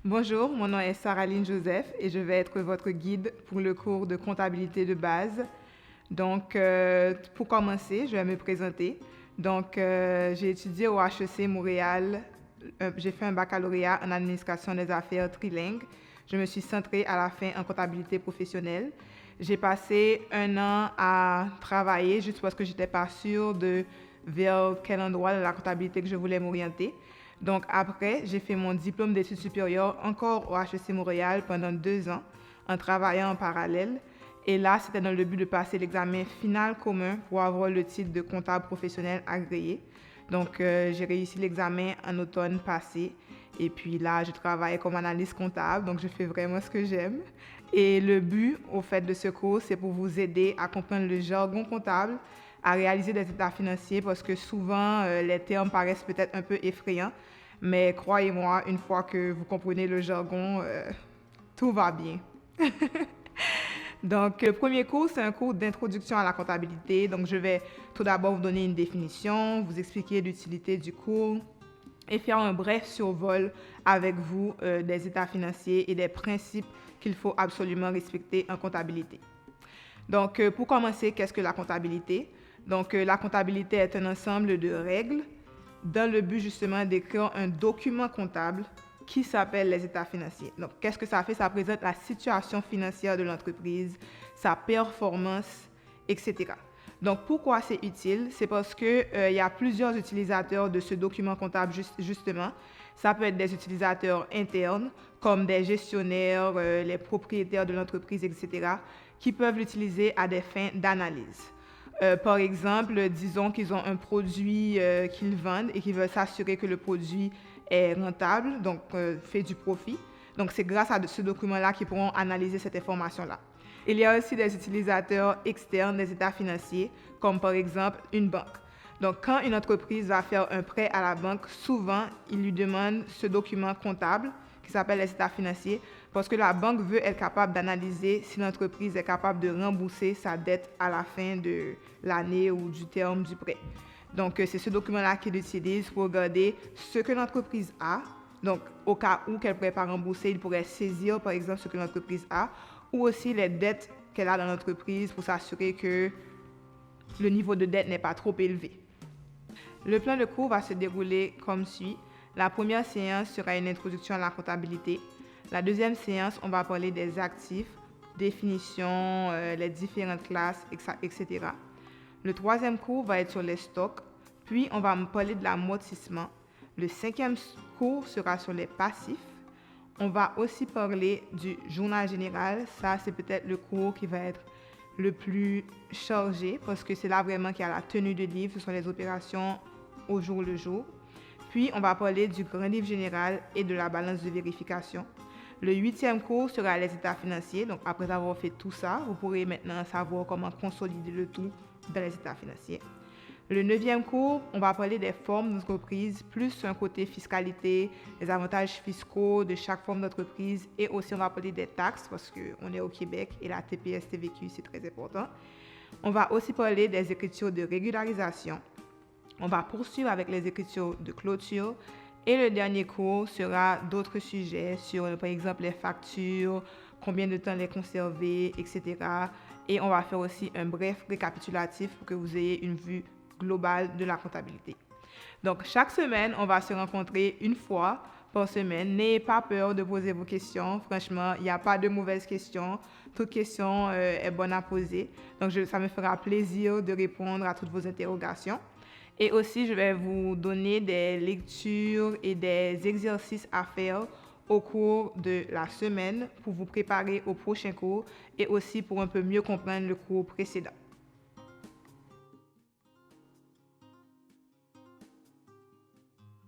Bonjour, mon nom est Saraline Joseph et je vais être votre guide pour le cours de comptabilité de base. Pour commencer, je vais me présenter. J'ai étudié au HEC Montréal. J'ai fait un baccalauréat en administration des affaires trilingue. Je me suis centrée à la fin en comptabilité professionnelle. J'ai passé un an à travailler juste parce que je n'étais pas sûre de vers quel endroit de la comptabilité que je voulais m'orienter. Donc après, j'ai fait mon diplôme d'études supérieures encore au HEC Montréal pendant 2 ans en travaillant en parallèle. Et là, c'était dans le but de passer l'examen final commun pour avoir le titre de comptable professionnel agréé. J'ai réussi l'examen en automne passé. Et puis là, je travaille comme analyste comptable, donc je fais vraiment ce que j'aime. Et le but, au fait, de ce cours, c'est pour vous aider à comprendre le jargon comptable, à réaliser des états financiers, parce que souvent, les termes paraissent peut-être un peu effrayants. Mais croyez-moi, une fois que vous comprenez le jargon, tout va bien. Le premier cours, c'est un cours d'introduction à la comptabilité. Donc, je vais tout d'abord vous donner une définition, vous expliquer l'utilité du cours et faire un bref survol avec vous des états financiers et des principes qu'il faut absolument respecter en comptabilité. Pour commencer, qu'est-ce que la comptabilité? La comptabilité est un ensemble de règles dans le but justement d'écrire un document comptable qui s'appelle les états financiers. Donc, qu'est-ce que ça fait? Ça présente la situation financière de l'entreprise, sa performance, etc. Donc, pourquoi c'est utile? C'est parce qu'il y a plusieurs utilisateurs de ce document comptable, justement. Ça peut être des utilisateurs internes, comme des gestionnaires, les propriétaires de l'entreprise, etc., qui peuvent l'utiliser à des fins d'analyse. Par exemple, disons qu'ils ont un produit qu'ils vendent et qu'ils veulent s'assurer que le produit est rentable, donc fait du profit. Donc, c'est grâce à ce document-là qu'ils pourront analyser cette information-là. Il y a aussi des utilisateurs externes des états financiers, comme par exemple une banque. Donc, quand une entreprise va faire un prêt à la banque, souvent, il lui demande ce document comptable qui s'appelle les états financiers parce que la banque veut être capable d'analyser si l'entreprise est capable de rembourser sa dette à la fin de l'année ou du terme du prêt. Donc, c'est ce document-là qu'il utilise pour regarder ce que l'entreprise a. Donc, au cas où qu'elle ne pourrait pas rembourser, il pourrait saisir, par exemple, ce que l'entreprise a ou aussi les dettes qu'elle a dans l'entreprise pour s'assurer que le niveau de dette n'est pas trop élevé. Le plan de cours va se dérouler comme suit. La première séance sera une introduction à la comptabilité. La deuxième séance, on va parler des actifs, définition, les différentes classes, etc. Le troisième cours va être sur les stocks, puis on va parler de l'amortissement. Le cinquième cours sera sur les passifs. On va aussi parler du journal général. Ça, c'est peut-être le cours qui va être le plus chargé parce que c'est là vraiment qu'il y a la tenue de livre, ce sont les opérations au jour le jour. Puis, on va parler du grand livre général et de la balance de vérification. Le huitième cours sera les états financiers. Donc, après avoir fait tout ça, vous pourrez maintenant savoir comment consolider le tout dans les états financiers. Le neuvième cours, on va parler des formes d'entreprise, plus un côté fiscalité, les avantages fiscaux de chaque forme d'entreprise et aussi on va parler des taxes parce qu'on est au Québec et la TPS-TVQ, c'est très important. On va aussi parler des écritures de régularisation. On va poursuivre avec les écritures de clôture et le dernier cours sera d'autres sujets sur, par exemple, les factures, combien de temps les conserver, etc. Et on va faire aussi un bref récapitulatif pour que vous ayez une vue globale de la comptabilité. Donc, chaque semaine, on va se rencontrer une fois par semaine. N'ayez pas peur de poser vos questions. Franchement, il n'y a pas de mauvaises questions. Toute question est bonne à poser. Donc, ça me fera plaisir de répondre à toutes vos interrogations. Et aussi, je vais vous donner des lectures et des exercices à faire au cours de la semaine pour vous préparer au prochain cours et aussi pour un peu mieux comprendre le cours précédent.